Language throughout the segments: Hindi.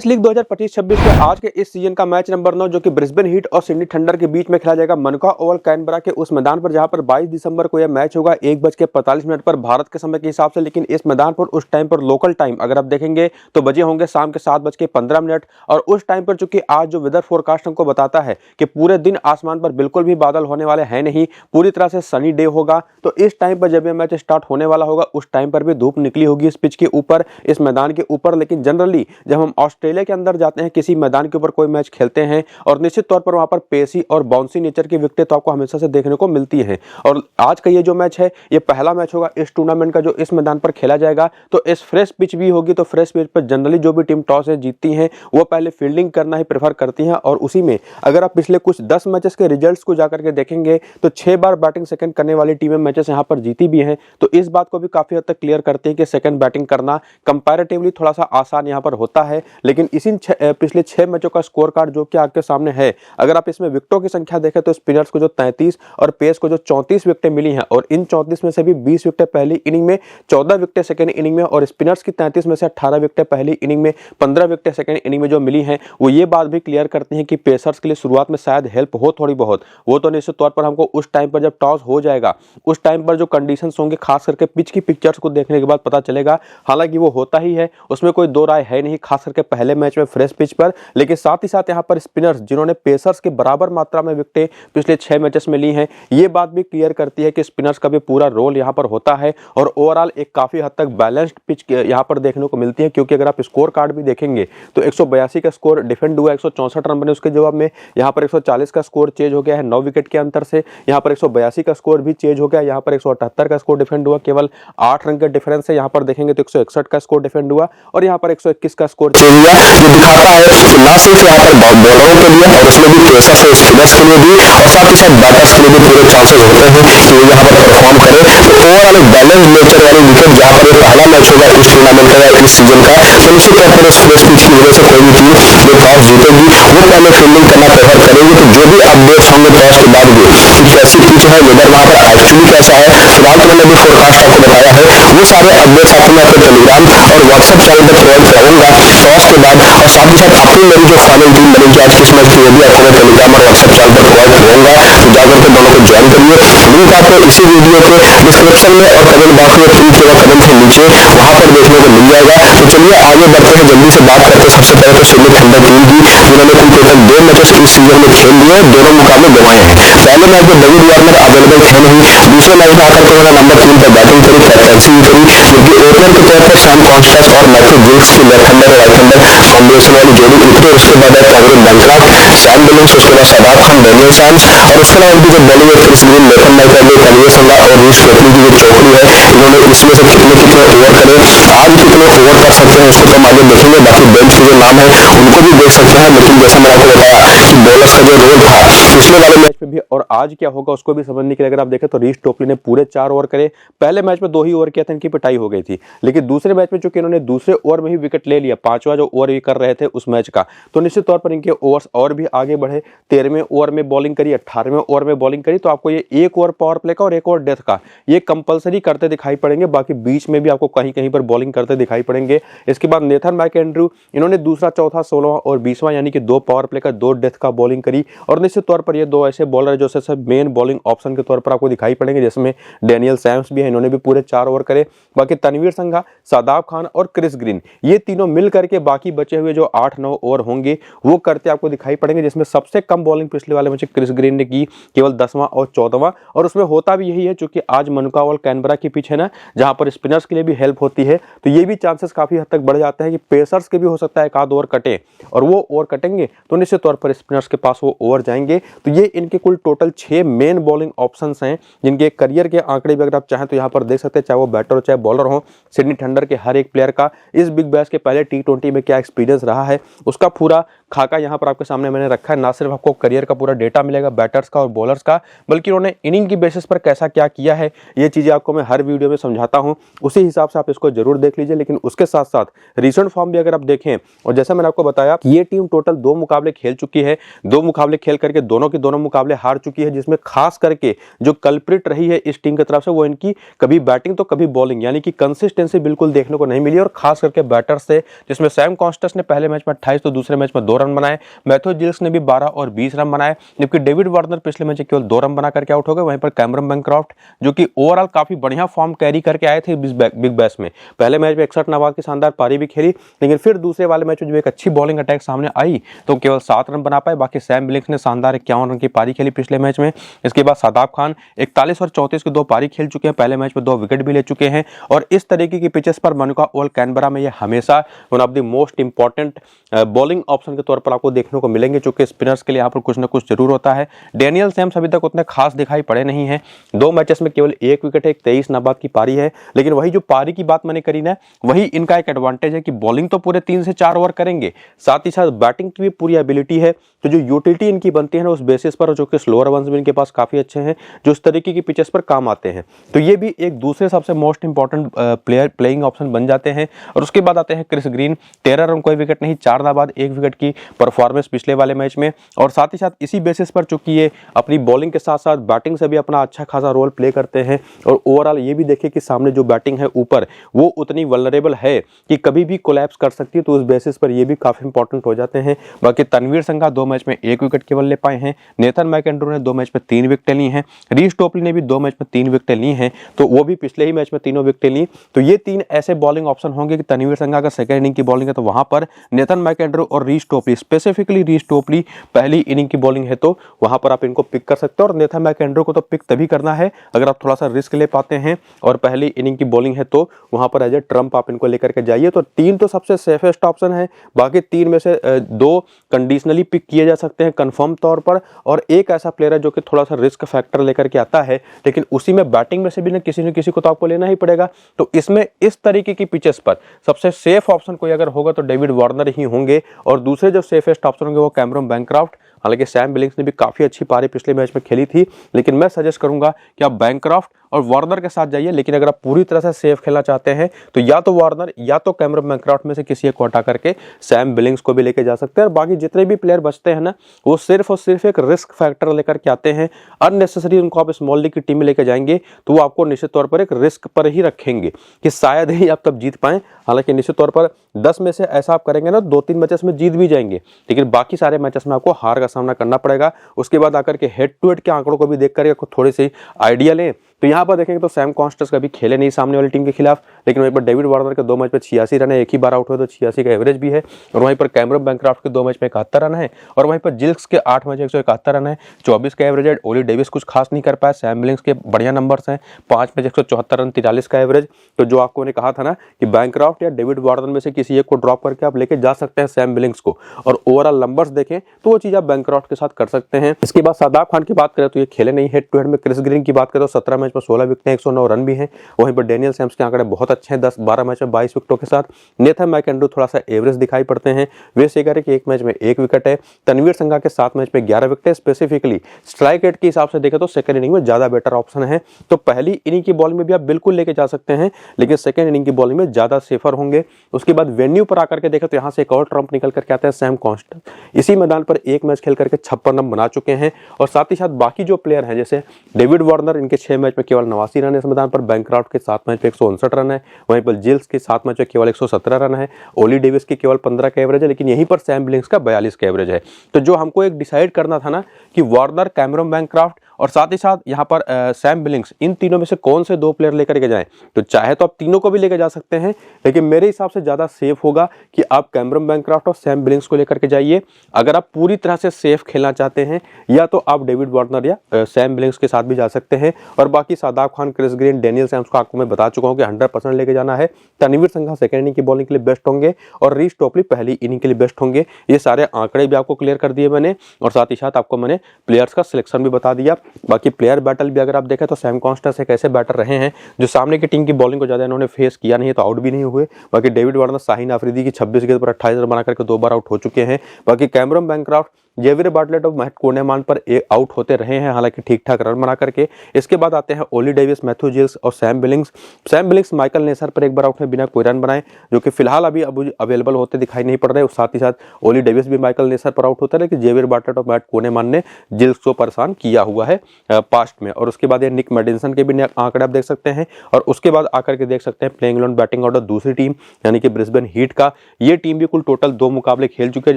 एमएस लीग 2025-26 के आज के इस सीजन का मैच नंबर 9 जो कि ब्रिस्बेन हीट और सिडनी थंडर के बीच में खेला जाएगा मनका ओवल कैनबरा के उस मैदान पर, जहां पर 22 दिसंबर को यह मैच होगा 1:45 पर भारत के समय के हिसाब से। लेकिन इस मैदान पर उस टाइम पर लोकल टाइम अगर आप देखेंगे तो बजे होंगे शाम के 7:15 और उस टाइम पर चूंकि आज जो वेदर फोरकास्ट हमको बताता है कि पूरे दिन आसमान पर बिल्कुल भी बादल होने वाले हैं नहीं, पूरी तरह से सनी डे होगा। तो इस टाइम पर जब यह मैच स्टार्ट होने वाला होगा उस टाइम पर भी धूप निकली होगी इस पिच के ऊपर, इस मैदान के ऊपर। लेकिन जनरली जब हम ऑस्ट्रेलिया के अंदर जाते हैं, किसी मैदान के ऊपर कोई मैच खेलते हैं और निश्चित तौर पर वहां पर पेसी और बाउंसी नेचर की विकेटें तो आपको हमेशा से देखने को मिलती हैं। और आज का ये जो मैच है ये पहला मैच होगा इस टूर्नामेंट का जो इस मैदान पर खेला जाएगा। तो इस फ्रेश पिच भी होगी, तो फ्रेश पिच पर जनरली जो भी टीम टॉस जीतती हैं वो पहले फील्डिंग करना ही प्रेफर करती हैं। और उसी में अगर आप पिछले कुछ 10 मैचेस के रिजल्ट्स को जाकर के देखेंगे तो 6 बार बैटिंग सेकंड करने वाली टीमें मैचेस यहां पर जीती भी हैं। तो इस बात को भी काफी हद तक क्लियर करते हैं कि सेकंड बैटिंग करना कंपैरेटिवली थोड़ा सा आसान यहां पर होता है। लेकिन इसी पिछले 6 मैचों का स्कोर कार्ड जो कि आपके सामने है, अगर आप इसमें विकेटों की संख्या देखें तो स्पिनर्स को जो 33 और पेस को जो 34 विकेटें मिली हैं और इन 34 में से भी 20 विकेटें पहली इनिंग में, 14 विकेटें सेकंड इनिंग में और स्पिनर्स की 33 में से 18 विकेटें पहली इनिंग में, 15 विकेटें सेकंड इनिंग में जो मिली हैं, वो ये बात भी क्लियर करती हैं कि पेसर्स के लिए शुरुआत में शायद हेल्प हो थोड़ी बहुत, वो तो निश्चित तौर पर हमको उस टाइम पर जब टॉस हो जाएगा उस टाइम पर जो कंडीशंस होंगे खास करके पिच की पिक्चर्स को देखने के बाद पता चलेगा। हालांकि वो होता ही है, उसमें कोई दो राय है नहीं, खास करके पहले मैच में फ्रेश पिच पर। लेकिन साथ ही साथ यहाँ पर स्पिनर्स जिन्होंने पेसर्स के बराबर मात्रा में विकेटें पिछले 6 मैचेस में ली हैं, ये बात भी क्लियर करती है कि स्पिनर्स का भी पूरा रोल यहाँ पर होता है और ओवरऑल एक काफी हद तक बैलेंस्ड पिच यहाँ पर देखने को मिलती है। क्योंकि अगर आप स्कोर कार्ड भी देखेंगे तो 182 का स्कोर डिफेंड हुआ, 164 रन बने, उसके जवाब में यहाँ पर 140 का स्कोर चेंज हो गया है 9 विकेट के अंतर से। यहाँ पर 182 का स्कोर भी चेंज हो गया, यहाँ पर 178 का स्कोर डिफेंड हुआ, केवल 8 रन का डिफरेंस है। यहाँ पर देखेंगे तो 161 का स्कोर डिफेंड हुआ और यहाँ पर 121 का स्कोर चेंज हुआ, जो दिखाता है ना सिर्फ यहाँ पर बॉलरों के लिए और उसमें भी पेसर्स है स्पिनर्स के लिए भी और साथ ही साथ बैटर्स के लिए भी पूरे चांसेस होते हैं कि वो यहाँ पर परफॉर्म करे। तो ओवरऑल एक बैलेंस नेचर वाली विकेट जहाँ पर पहला मैच होगा इस टूर्नामेंट का या इस सीजन का, तो निश्चित तौर पर इस फ्रेश पिच की वजह से कोई भी टीम जो टॉस जीतेगी वो पहले फील्डिंग करना प्रेफर करेगी। तो जो भी अपडेट्स होंगे टॉस के बाद भी कि कैसी पिच है, वेदर वहाँ पर एक्चुअली कैसा है, फिलहाल तो मैंने अभी फोरकास्ट आपको बताया है, वो सारे अपडेट्स आपको मैं अपने टेलीग्राम और व्हाट्सएप चैनल पर प्रोवाइड कराऊंगा टॉस के बाद। और साथ ही साथ अपनी मेरी जो फाइनल टीम बनेगी आज किस मैच की वो भी आपको मैं टेलीग्राम और व्हाट्सएप चैनल पर प्रोवाइड करूंगा। तो जाकर के दोनों को ज्वाइन करिए, लिंक आपको इसी वीडियो के डिस्क्रिप्शन में और कमेंट बॉक्स में पिन किया कमेंट के नीचे वहां पर देखने को मिल जाएगा। तो चलिए आगे बढ़ते हैं, जल्दी से बात करते हैं। सबसे पहले तो सिडनी थंडर टीम की, जिन्होंने कुल टोटल 2 मैचेस इस सीजन में खेल लिए, दोनों मुकाबले गंवाए हैं। पहले मैच में डेविड वार्नर अवेलेबल थे नहीं, दूसरे मैच में आकर के उन्होंने नंबर 3 पर बैटिंग करी, कैप्टनसी भी करी, जबकि ओपनर के तौर पर सैम कॉन्स्टेंस और मैथ्यू गिल्स की लेफ्ट हैंडर और राइट हैंडर कॉम्बिनेशन वाली जोड़ी उतरी। उसके बाद कैमरन बैंक्राफ्ट, सैम बिलिंग्स, उसके बाद शादाब खान, डेनियल सैम्स और उसके अलावा उनकी जो बॉलिंग है क्रिस ग्रीन, नेथन मैकग्रा, कलियर सल्ला और रीस केटली की जो चौकड़ी है, इन्होंने इसमें से कितने ओवर करे, आज कितने ओवर कर सकते हैं उसको तो हम आगे देखेंगे। बाकी बेंच के जो नाम है उनको भी देख सकते हैं। लेकिन जैसा मैंने आपको बताया कि बॉलर्स का जो रोल था पिछले वाले मैच में भी और आज क्या होगा उसको भी समझने के लिए अगर आप देखें तो रीस टोपली ने पूरे 4 ओवर करे। पहले मैच में 2 ही ओवर किया था, इनकी पिटाई हो गई थी। लेकिन दूसरे मैच में चूंकि इन्होंने दूसरे ओवर में ही विकेट ले लिया, 5वां जो ओवर भी कर रहे थे उस मैच का, तो निश्चित तौर पर इनके ओवर्स और भी आगे बढ़े। 13वें ओवर में बॉलिंग करी, 18वें ओवर में बॉलिंग करी। तो आपको ये 1 ओवर पावर प्ले का और 1 ओवर डेथ का ये कंपलसरी करते दिखाई पड़ेंगे। बाकी बीच में भी आपको कहीं कहीं पर बॉलिंग करते दिखाई पड़ेंगे। इसके बाद नेथन मैकएंड्रू, इन्होंने दूसरा, चौथा, 16वां और 20वां यानी कि 2 पावर प्ले का 2 डेथ का बॉलिंग करी। और निश्चित तौर पर ये 2 ऐसे बॉलर जो से मेन बॉलिंग ऑप्शन के तौर पर आपको दिखाई पड़ेंगे, जिसमें डेनियल सैम्स भी है, इन्होंने भी पूरे 4 ओवर करे। बाकी तनवीर संघा, शादाब खान और क्रिस ग्रीन, ये तीनों मिल करके बाकी बचे हुए जो 8-9 ओवर होंगे वो करते आपको दिखाई पड़ेंगे। जिसमें सबसे कम बॉलिंग पिछले वाले मैच क्रिस ग्रीन ने की, केवल 10वां और 14वां। और उसमें होता भी यही है, चूंकि आज मनका ओवल कैनबरा की पिच है ना, जहां पर स्पिनर्स के लिए भी हेल्प होती है, तो ये भी चांसेस काफी हद तक बढ़ जाते हैं कि पेसर्स के भी हो सकता है एक आध ओवर कटे, और वो ओवर कटेंगे तो निश्चित तौर पर स्पिनर्स के पास वो ओवर जाएंगे। तो ये इनके कुल टोटल 6 मेन बॉलिंग ऑप्शंस हैं, जिनके करियर के आंकड़े भी अगर आप चाहें तो यहाँ पर देख सकते हैं, चाहे वो बैटर हो चाहे बॉलर हो। सिडनी थंडर के हर एक प्लेयर का इस बिग बैश के पहले T20 में क्या एक्सपीरियंस रहा है उसका पूरा खाका यहाँ पर आपके सामने मैंने रखा है। ना सिर्फ आपको करियर का पूरा डेटा मिलेगा बैटर्स का और बॉलर्स का, बल्कि उन्होंने इनिंग की बेसिस पर कैसा क्या किया है, ये चीजें आपको मैं हर वीडियो में समझाता हूँ। उसी हिसाब से आप इसको जरूर देख लीजिए। लेकिन उसके साथ साथ रिसेंट फॉर्म भी अगर आप देखें, और जैसा मैंने आपको बताया ये टीम टोटल 2 मुकाबले खेल चुकी है, 2 मुकाबले खेल करके दोनों के दोनों मुकाबले हार चुकी है, जिसमें खास करके जो कल्प्रिट रही है इस टीम की तरफ से वो इनकी कभी बैटिंग तो कभी बॉलिंग, यानी कि कंसिस्टेंसी बिल्कुल देखने को नहीं मिली। और खास करके बैटर्स से, जिसमें सैम कॉन्स्टेंस ने पहले मैच में 28 तो दूसरे मैच में 2 रन बनाए। मैथ्यू जिल्स ने भी 12 और 20 रन बनाए, जबकि डेविड वार्नर पिछले मैच में केवल 2 रन बना करके आउट हो गए। वहीं पर कैमरन बैनक्रॉफ्ट जो कि ओवरऑल काफी बढ़िया फॉर्म कैरी करके आए थे बिग बैश में, पहले मैच में 61 नाबाद की शानदार पारी भी खेली, लेकिन फिर दूसरे वाले मैच में जब एक अच्छी बॉलिंग अटैक सामने आई तो केवल 7 रन बना पाए। बाकी सैम बिलिंग्स ने शानदार 51 रन की पारी खेली पिछले मैच में। इसके बाद शादाब खान 41 और 34 की 2 पारी खेल चुके हैं, पहले मैच में 2 विकेट भी ले चुके हैं। और इस तरीके की पिचेस पर मनुका ओवल कैनबरा में ये हमेशा one of the most important bowling option के तौर पर आपको देखने को मिलेंगे, चूंकि स्पिनर्स के लिए यहाँ पर कुछ ना कुछ जरूर होता है। डेनियल सैम्स अभी तक उतने खास दिखाई पड़े नहीं है, 2 मैचेस में केवल 1 विकेट है, 23 नाबाद की पारी है। लेकिन वही जो पारी की बात मैंने करी ना, वही इनका एक एडवांटेज है कि बॉलिंग तो पूरे 3 से 4 ओवर करेंगे, साथ ही साथ बैटिंग की भी पूरी एबिलिटी है। तो जो यूटिलिटी इनकी बनती है ना उस बेसिस पर, जो कि स्लोअर वंस भी इनके पास काफी अच्छे हैं जो इस तरीके की पिचेस पर काम आते हैं, तो ये भी एक दूसरे सबसे मोस्ट इंपॉर्टेंट प्लेइंग ऑप्शन बन जाते हैं। और उसके बाद आते हैं क्रिस ग्रीन, 13 रन कोई विकेट नहीं, 4 नाबाद 1 विकेट की परफॉर्मेंस पिछले वाले मैच में। और साथ ही साथ इसी बेसिस पर चूंकि ये अपनी बॉलिंग के साथ साथ बैटिंग से भी अपना अच्छा खासा रोल प्ले करते हैं। और ओवरऑल ये भी देखिए कि सामने जो बैटिंग है ऊपर वो उतनी वल्नरेबल है कि कभी भी कोलैप्स कर सकती है, तो उस बेसिस पर ये भी काफी इंपॉर्टेंट हो जाते हैं। बाकी तनवीर संघा 2 मैच में 1 विकेट केवल ले पाए हैं, नेथन मैकेंड्रू ने 2 मैच में 3 विकेटें ली हैं, रीस टोपली ने भी 2 मैच में 3 विकेटें ली हैं, तो वो भी पिछले ही मैच में तीनों विकेटें ली। तो ये 3 ऐसे बॉलिंग ऑप्शन होंगे कि तनवीर संघा का सेकंड इनिंग की बॉलिंग है तो वहां पर नेथन मैकेंड्रू और रीस टोपली, स्पेसिफिकली रीस टोपली पहली इनिंग की बॉलिंग है तो वहां पर आप इनको पिक कर सकते हो। और नेथन मैकेंड्रू को तो पिक तभी करना है अगर आप थोड़ा सा रिस्क ले पाते हैं और पहली इनिंग की बॉलिंग है तो वहां पर एज ए ट्रम्प आप इनको लेकर के जाइए। तो 3 तो सबसे सेफेस्ट ऑप्शन है, बाकी 3 में से 2 कंडीशनली पिक किए जा सकते हैं कंफर्म तौर पर, और एक ऐसा प्लेयर है जो कि थोड़ा सा रिस्क फैक्टर लेकर के आता है, लेकिन उसी में बैटिंग में से भी न किसी को तो आपको लेना ही पड़ेगा। तो इसमें इस तरीके की पिचेस पर सबसे सेफ ऑप्शन कोई अगर होगा तो डेविड वार्नर ही होंगे, और दूसरे जो सेफेस्ट ऑप्शन होंगे वो कैमरन बैनक्रॉफ्ट। हालांकि सैम बिलिंग्स ने भी काफी अच्छी पारी पिछले मैच में खेली थी, लेकिन मैं सजेस्ट करूंगा कि आप बैनक्रॉफ्ट और वार्नर के साथ जाइए। लेकिन अगर आप पूरी तरह से सेफ खेलना चाहते हैं तो या तो वार्नर या तो कैमरन बैनक्रॉफ्ट में से किसी एक को हटा करके सैम बिलिंग्स को भी लेके जा सकते हैं। और बाकी जितने भी प्लेयर बचते हैं ना वो सिर्फ और सिर्फ एक रिस्क फैक्टर लेकर के आते हैं, अननेसेसरी उनको आप स्मॉल लीग की टीम में लेके जाएंगे तो वो आपको निश्चित तौर पर एक रिस्क पर ही रखेंगे कि शायद ही आप तब जीत पाए। हालांकि निश्चित तौर पर 10 में से ऐसा आप करेंगे ना 2-3 मैचेस में जीत भी जाएंगे, लेकिन बाकी सारे मैचेस में आपको हार का सामना करना पड़ेगा। उसके बाद आकर के हेड टू हेड के आंकड़ों को भी देख करके थोड़ी सी आइडिया लें। तो यहाँ पर देखेंगे तो सैम कॉन्स्टेंस कभी खेले नहीं सामने वाली टीम के खिलाफ, लेकिन वहीं पर डेविड वार्नर के 2 मैच में 86 रन है, एक ही बार आउट हुए तो 86 का एवरेज भी है। और वहीं पर कैमरन बैनक्रॉफ्ट के 2 मैच में 71 रन है, और वहीं पर जिल्स के 8 मैच 171 रन है, 24 का एवरेज है। ओली डेविस कुछ खास नहीं कर पाया, सैम बिलिंग्स के बढ़िया नंबर्स हैं, 5 मैच 174 रन, 43 का एवरेज। तो जो आपको ने कहा था ना कि बैनक्रॉफ्ट या डेविड वार्नर में से किसी एक को ड्रॉप करके आप लेके जा सकते हैं सैम बिलिंग्स को, और ओवरऑल नंबर्स देखें तो वो चीज आप बैनक्रॉफ्ट के साथ कर सकते हैं। इसके बाद शादाब खान की बात करें तो ये खेले नहीं हेड टू हेड में। क्रिस ग्रीन की बात करें तो 17 मैच में 16 विकेट, 109 रन भी हैं। वहीं पर डेनियल सैम्स के आंकड़े बहुत अच्छे हैं, 10-12 मैच में 22 विकेटों के साथ। नेथन मैकेंड्रू थोड़ा सा एवरेज दिखाई पड़ते हैं, वे शेखर के 1 मैच में 1 विकेट है। तनवीर संघा के 7 मैच में 11 विकेट है। स्पेसिफिकली स्ट्राइक रेट के हिसाब से देखें तो सेकंड इनिंग में ज्यादा बेटर ऑप्शन है। तो पहली इनिंग की बॉलिंग में भी आप बिल्कुल लेके जा सकते हैं, लेकिन सेकंड इनिंग की बॉलिंग में ज्यादा सेफर होंगे। उसके बाद वेन्यू पर आकर के देखें तो यहाँ से एक और ट्रम्प निकल करके आता है सैम कॉन्स्टेंस। इसी मैदान पर 1 मैच खेल करके 56 रन बना चुके हैं। और साथ ही साथ बाकी जो प्लेयर हैं जैसे डेविड वार्नर, इनके 6 मैच में केवल 89 रन है इस मैदान पर। बैनक्रॉफ्ट के 7 मैच में 159 रन है। वहीं पर जिल्स के 7 मैच में केवल 117 रन है। ओली डेविस की केवल 15 का एवरेज है, लेकिन यहीं पर सैम बिलिंग्स का 42 का एवरेज है। तो जो हमको एक डिसाइड करना था ना कि वार्नर, कैमरन बैनक्रॉफ्ट और साथ ही साथ यहाँ पर सैम बिलिंग्स, इन तीनों में से कौन से 2 प्लेयर लेकर के जाएं, तो चाहे तो आप तीनों को भी लेकर जा सकते हैं, लेकिन मेरे हिसाब से ज्यादा सेफ होगा कि आप कैमरन बैनक्रॉफ्ट और सैम बिलिंग्स को लेकर के जाइए। अगर आप पूरी तरह से सेफ खेलना चाहते हैं या तो आप डेविड वार्नर या सैम बिलिंग्स के साथ भी जा सकते हैं। और बाकी Shadab Khan, Chris Green, Daniel Sams को आपको मैं बता चुका हूं कि 100% लेके जाना है। तनवीर संघा सेकंड इनिंग की बॉलिंग के लिए बेस्ट होंगे और रीस टोपली पहली इनिंग के लिए बेस्ट होंगे। ये सारे आंकड़े भी आपको क्लियर कर दिए मैंने, और साथ ही साथ आपको मैंने प्लेयर्स का सिलेक्शन भी बता दिया। बाकी प्लेयर बैटल भी अगर आप देखें तो सैम कॉन्स्टेंस एक ऐसे बैटर रहे हैं जो सामने की टीम की बॉलिंग को ज्यादा इन्होंने फेस किया नहीं है, तो आउट भी नहीं हुए। बाकी डेविड वार्नर, शाहीन अफरीदी की 26 गेंद पर 28 रन बना करके 2 बार आउट हो चुके हैं। बाकी कैमरन बैनक्रॉफ्ट जेवियर बार्टलेट और मैट कोनेमान पर आउट होते रहे हैं, हालांकि ठीक ठाक रन बना करके। इसके बाद आते हैं ओली डेविस, मैथ्यू जिल्स और सैम बिलिंग्स माइकल नेसर पर एक बार आउट में बिना कोई रन बनाए, जो कि फिलहाल अभी अवेलेबल होते दिखाई नहीं पड़ रहे। साथ ही साथ ओली डेविस भी माइकल नेसर पर आउट होता है, लेकिन जेवियर बार्टलेट और मैट कोनेमान ने जिल्स को परेशान किया हुआ है पास्ट में। और उसके बाद ये निक मेडिसन के भी आंकड़े आप देख सकते हैं। और उसके बाद आकर के देख सकते हैं प्लेइंग इलेवन बैटिंग ऑर्डर दूसरी टीम यानी कि ब्रिस्बेन हीट का, ये टीम भी कुल टोटल 2 मुकाबले खेल चुके हैं,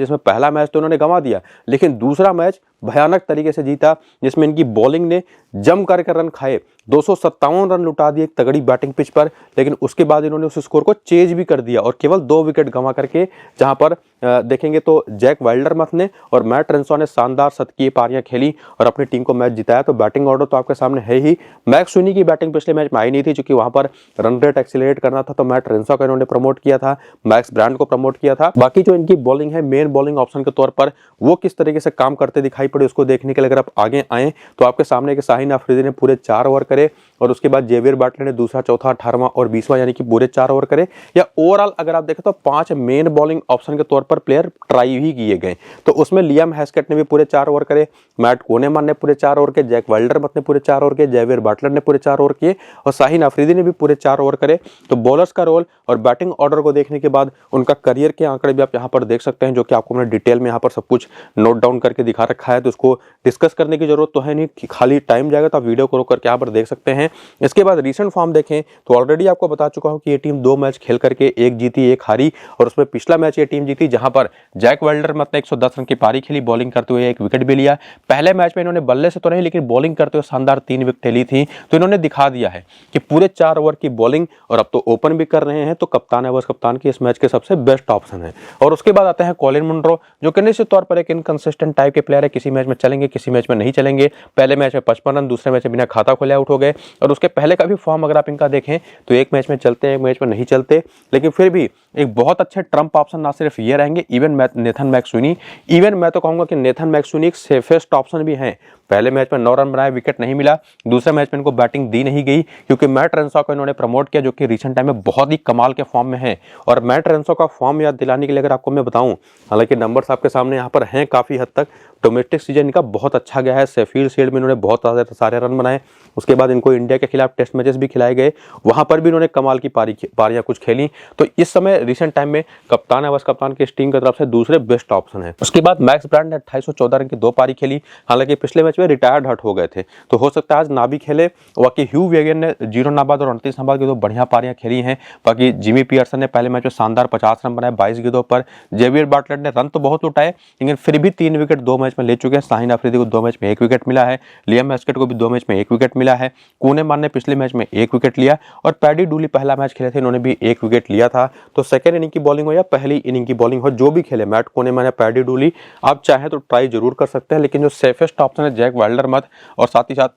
जिसमें पहला मैच तो उन्होंने गंवा दिया, लेकिन दूसरा मैच भयानक तरीके से जीता, जिसमें इनकी बॉलिंग ने जम करके रन खाए। 257 रन लुटा दिए एक तगड़ी बैटिंग पिच पर, लेकिन उसके बाद इन्होंने उस स्कोर को चेज भी कर दिया और केवल 2 विकेट गंवा करके, जहां पर देखेंगे तो जैक वाइल्डरमथ ने और मैट रेंसॉ ने शानदार शतकीय पारियां खेली और अपनी टीम को मैच जिताया। तो बैटिंग ऑर्डर तो आपके सामने है ही। मैक्स स्विनी की बैटिंग पिछले मैच में आई नहीं थी, क्योंकि वहां पर रन रेट एक्सीलरेट करना था, तो मैट रेंसॉ को इन्होंने प्रमोट किया था, मैक्स ब्रांड को प्रमोट किया था। बाकी जो इनकी बॉलिंग है मेन बॉलिंग ऑप्शन के तौर पर, वो किस तरीके से काम करते दिखाई पड़े, उसको देखने के लिए अगर आप आगे आए तो आपके सामने के शाहीन अफरीदी ने पूरे 4 ओवर करे, और उसके बाद जेवियर बार्टलेट ने दूसरा, चौथा, 18वां और 20वां यानी कि पूरे 4 ओवर करे। या ओवरऑल अगर आप देखें तो 5 मेन बॉलिंग ऑप्शन के तौर पर प्लेयर ट्राई ही किए गए। तो उसमें लियाम हैस्केट ने भी पूरे 4 ओवर करे, मैट कोनेमान ने पूरे 4 ओवर के, जैक वाइल्डरमथ ने पूरे 4 ओवर के, जेवियर बार्टलेट ने पूरे 4 ओवर किए और शाहीन अफरीदी ने भी पूरे 4 ओवर करे। तो बॉलर्स का रोल और बैटिंग ऑर्डर को देखने के बाद उनका करियर के आंकड़े भी आप यहाँ पर देख सकते हैं, जो कि आपको मैंने डिटेल में यहाँ पर सब कुछ नोट डाउन करके दिखा रखा है। तो उसको डिस्कस करने की जरूरत तो है नहीं, खाली टाइम जाएगा तो आप वीडियो को रोक करके यहाँ पर देख सकते हैं। इसके बाद रीसेंट फॉर्म देखें तो ऑलरेडी आपको बता चुका हूं कि ये टीम 2 मैच खेल करके 1 जीती 1 हारी, और उसमें पिछला मैच ये टीम जीती जहां पर जैक वाइल्डरमथ ने 110 रन की पारी खेली, बॉलिंग करते हुए 1 विकेट भी लिया। पहले मैच में इन्होंने बल्ले से तो नहीं, लेकिन बॉलिंग करते हुए शानदार 3 विकेट ली थी। तो इन्होंने दिखा दिया है कि पूरे 4 ओवर की बॉलिंग, और अब तो ओपन भी कर रहे हैं, तो कप्तान है बस कप्तान की इस मैच के सबसे बेस्ट ऑप्शन है। और उसके बाद आते हैं कॉलिन मुनरो, जो कि निश्चित तौर पर एक इनकंसिस्टेंट टाइप के प्लेयर है, किसी मैच में चलेंगे किसी मैच में नहीं चलेंगे। पहले मैच में 55 रन, दूसरे मैच में बिना खाता खोले आउट हो गए, और उसके पहले का भी फॉर्म अगर आप इनका देखें तो एक मैच में चलते हैं, एक मैच में नहीं चलते, लेकिन फिर भी एक बहुत अच्छे ट्रम्प ऑप्शन ना सिर्फ ये रहेंगे, इवन नेथन मैक्सवेनी, इवन मैं तो कहूंगा कि नेथन मैक्सवेनी एक सेफेस्ट ऑप्शन भी है। पहले मैच में 9 रन बनाए, विकेट नहीं मिला, दूसरे मैच में इनको बैटिंग दी नहीं गई, क्योंकि मैट रेंसॉ को इन्होंने प्रमोट किया, जो कि रिसेंट टाइम में बहुत ही कमाल के फॉर्म में है। और मैट रेंसॉ का फॉर्म याद दिलाने के लिए अगर आपको मैं बताऊं, हालांकि नंबर्स आपके सामने यहाँ पर हैं काफी हद तक, डोमेस्टिक सीजन इनका बहुत अच्छा गया है। शेफील्ड शील्ड में इन्होंने बहुत सारे रन बनाए, उसके बाद इनको इंडिया के खिलाफ टेस्ट मैचेस भी खिलाए गए, वहां पर भी इन्होंने कमाल की पारियां कुछ खेली। तो इस समय रिसेंट टाइम में कप्तान है बस कप्तान की टीम की तरफ से दूसरे बेस्ट ऑप्शन है। उसके बाद मैक्स ब्रांड ने 2814 रन की 2 पारी खेली, हालांकि पिछले मैच में रिटायर्ड हट हो गए थे, तो हो सकता है आज ना भी खेले। बाकी ह्यू वेगन ने 0 नाबाद और 29 नाबाद की 2 बढ़िया पारियां खेली हैं। बाकी जिमी पियर्सन ने पहले मैच में शानदार 50 रन बनाए 22 गेंदों पर। जेवियर बार्टलेट ने रन तो बहुत लुटाए, लेकिन फिर भी 3 विकेट 2 मैच में ले चुके हैं। शाहीन अफरीदी को 2 मैच में 1 विकेट मिला है, लियाम हैस्केट को भी 2 मैच में 1 विकेट मिला है, कोनेमान ने पिछले मैच में 1 विकेट लिया, और पैडी डूली पहला मैच खेले थे, इन्होंने भी 1 विकेट लिया था। तो सेकंड इनिंग की बॉलिंग हो या पहली इनिंग की बॉलिंग हो, जो भी खेले मैट कोनेमान या पैडी डूली, आप चाहें तो ट्राई जरूर कर सकते हैं। लेकिन जो सेफेस्ट ऑप्शन है जैक वाइल्डरमथ और साथ ही साथ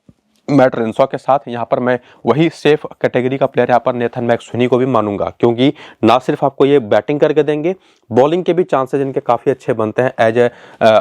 मैट रेंसॉ के साथ, यहाँ पर मैं वही सेफ कैटेगरी का प्लेयर यहाँ पर नेथन मैक्सवेनी को भी मानूंगा, क्योंकि ना सिर्फ आपको ये बैटिंग करके देंगे, बॉलिंग के भी चांसेस इनके काफी अच्छे बनते हैं as a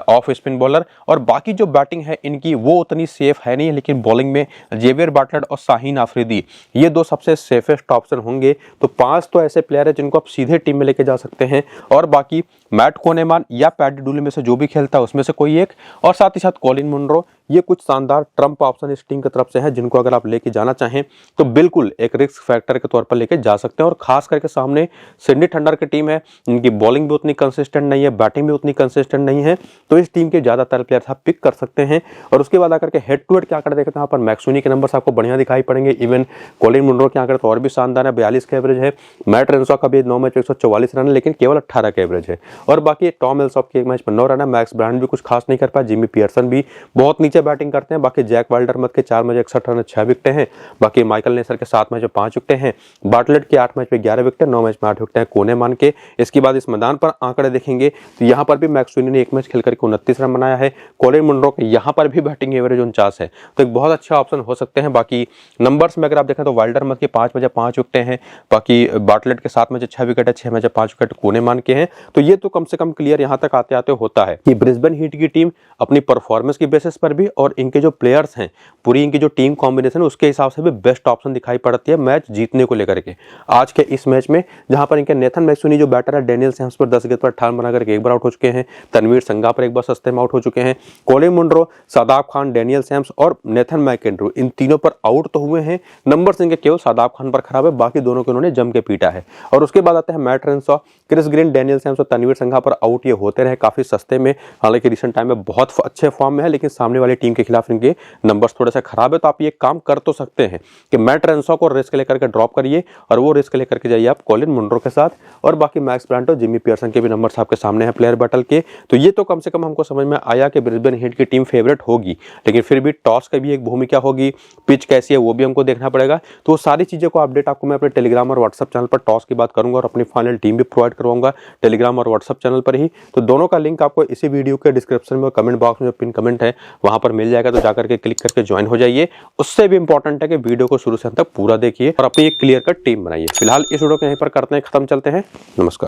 off spin bowler. और बाकी जो बैटिंग है इनकी वो उतनी सेफ है नहीं, लेकिन बॉलिंग में जेवियर बार्टलेट और शाहीन अफरीदी ये 2 सबसे सेफेस्ट ऑप्शन होंगे। तो 5 तो ऐसे प्लेयर है जिनको आप सीधे टीम में लेके जा सकते हैं, और बाकी मैट कोनेमान या पैडी डूली में से जो भी खेलता है उसमें से कोई एक, और साथ ही साथ कॉलिन मुनरो, ये कुछ शानदार ट्रम्प ऑप्शन इस टीम की तरफ से है, जिनको अगर आप लेके जाना चाहें तो बिल्कुल एक रिस्क फैक्टर के तौर पर लेके जा सकते हैं। और खास करके सामने सिडनी थंडर की टीम है, इनकी बॉलिंग भी उतनी कंसिस्टेंट नहीं है, बैटिंग भी उतनी कंसिस्टेंट नहीं है, तो इस टीम के ज्यादातर प्लेयर आप पिक कर सकते हैं। और उसके बाद आकर के हेड टू हेड के आंकड़े देखते हैं, यहाँ पर मैक्सवेनी के नंबर आपको बढ़िया दिखाई पड़ेंगे, इवन कॉलिन मुनरो के आंकड़े तो और भी शानदार है, 42 का एवरेज है। मैट रेंसॉ का भी 9 मैच 144 रन है, लेकिन केवल 18 का एवरेज है। और बाकी टॉम एल्सॉप के 1 मैच में 9 रन है, मैक्स ब्रांड भी कुछ खास नहीं कर पाया, जिमी पियर्सन भी बहुत नीचे बैटिंग करते हैं। बाकी जैक वाइल्डरमथ के 4 मैच 61 रन 6 विकेट हैं, बाकी माइकल नेसर के 7 मैच में 5 विकेट हैं, बार्टलेट के 8 मैच में 11 विकेट, 9 मैच में 8 विकेट हैं कोनेमान के। इसके बाद इस मैदान पर आंकड़े देखेंगे तो यहाँ पर भी मैक्सवेनी ने 1 मैच खेल करके 29 रन बनाया है, कॉलिन मुनरो के यहाँ पर भी बैटिंग एवरेज 49 है, तो एक बहुत अच्छा ऑप्शन हो सकते हैं। बाकी नंबर्स में अगर आप देखें तो वाइल्डरमथ के 5 मैच 5 विकेट हैं, बाकी बार्टलेट के 7 मैच 6 विकेट है, 6 मैच 5 विकेट कोनेमान के हैं। तो ये तो कम से कम क्लियर यहाँ तक आते आते होता है कि ब्रिस्बेन हीट की टीम अपनी परफॉर्मेंस की बेसिस पर भी और इनके जो प्लेयर्स हैं, पूरी इनकी जो टीम कॉम्बिनेशन है उसके हिसाब से भी बेस्ट ऑप्शन दिखाई पड़ती है मैच जीतने को लेकर के। आज के इस मैच में जहां पर इनके नेथन मैक्सवेनी जो बैटर है डेनियल सैम्स पर 10 गेंद पर 18 बना करके एक बार आउट हो चुके हैं, तनवीर संगा पर एक बार सस्ते में आउट हो चुके हैं, Colin Munro, Shadab Khan, Daniel Sams और नेथन मैकेंड्रू इन तीनों पर आउट तो हुए हैं। नंबर्स इनके केवल शादाब खान पर खराब है, बाकी दोनों को उन्होंने जम के पीटा है। और उसके बाद आते हैं Matt Renshaw, Chris Green, Daniel Sams और तनवीर संगा पर आउट ये होते रहे काफी सस्ते में। हालांकि रिसेंट टाइम में बहुत अच्छे फॉर्म में है, लेकिन सामने वाली टीम के खिलाफ इनके नंबर्स थोड़े से खराब है। तो आप ये काम कर तो सकते हैं कि मैट रेनशॉ को रिस्क लेकर के ड्रॉप करिए और वो रिस्क लेकर के जाइए आप कोलिन मुंड्रो के साथ, और बाकी मैक्स ब्रांटो, जिमी पियर्सन के भी नंबर्स आपके सामने हैं प्लेयर बैटल के। तो ये तो कम से कम हमको समझ में आया कि ब्रिस्बेन हीट की टीम फेवरेट होगी, लेकिन फिर भी टॉस की भी एक भूमिका होगी, पिच कैसी है वो भी हमको देखना पड़ेगा। तो वो सारी चीज़ों को अपडेट आपको मैं अपने टेलीग्राम और व्हाट्सअप चैनल पर टॉस की बात करूंगा और अपनी फाइनल टीम भी प्रोवाइड करवाऊंगा टेलीग्राम और व्हाट्सअप चैनल पर ही। तो दोनों का लिंक आपको इसी वीडियो के डिस्क्रिप्शन में और कमेंट बॉक्स में जो पिन कमेंट है वहां पर मिल जाएगा। तो जाकर के क्लिक करके ज्वाइन हो जाइए। उससे भी इंपॉर्टेंट है कि वीडियो को शुरू से अंत तक पूरा देखिए और अपनी एक क्लियर कट टीम बनाइए। फिलहाल इस वीडियो को यहीं पर करते हैं खत्म, चलते हैं, नमस्कार।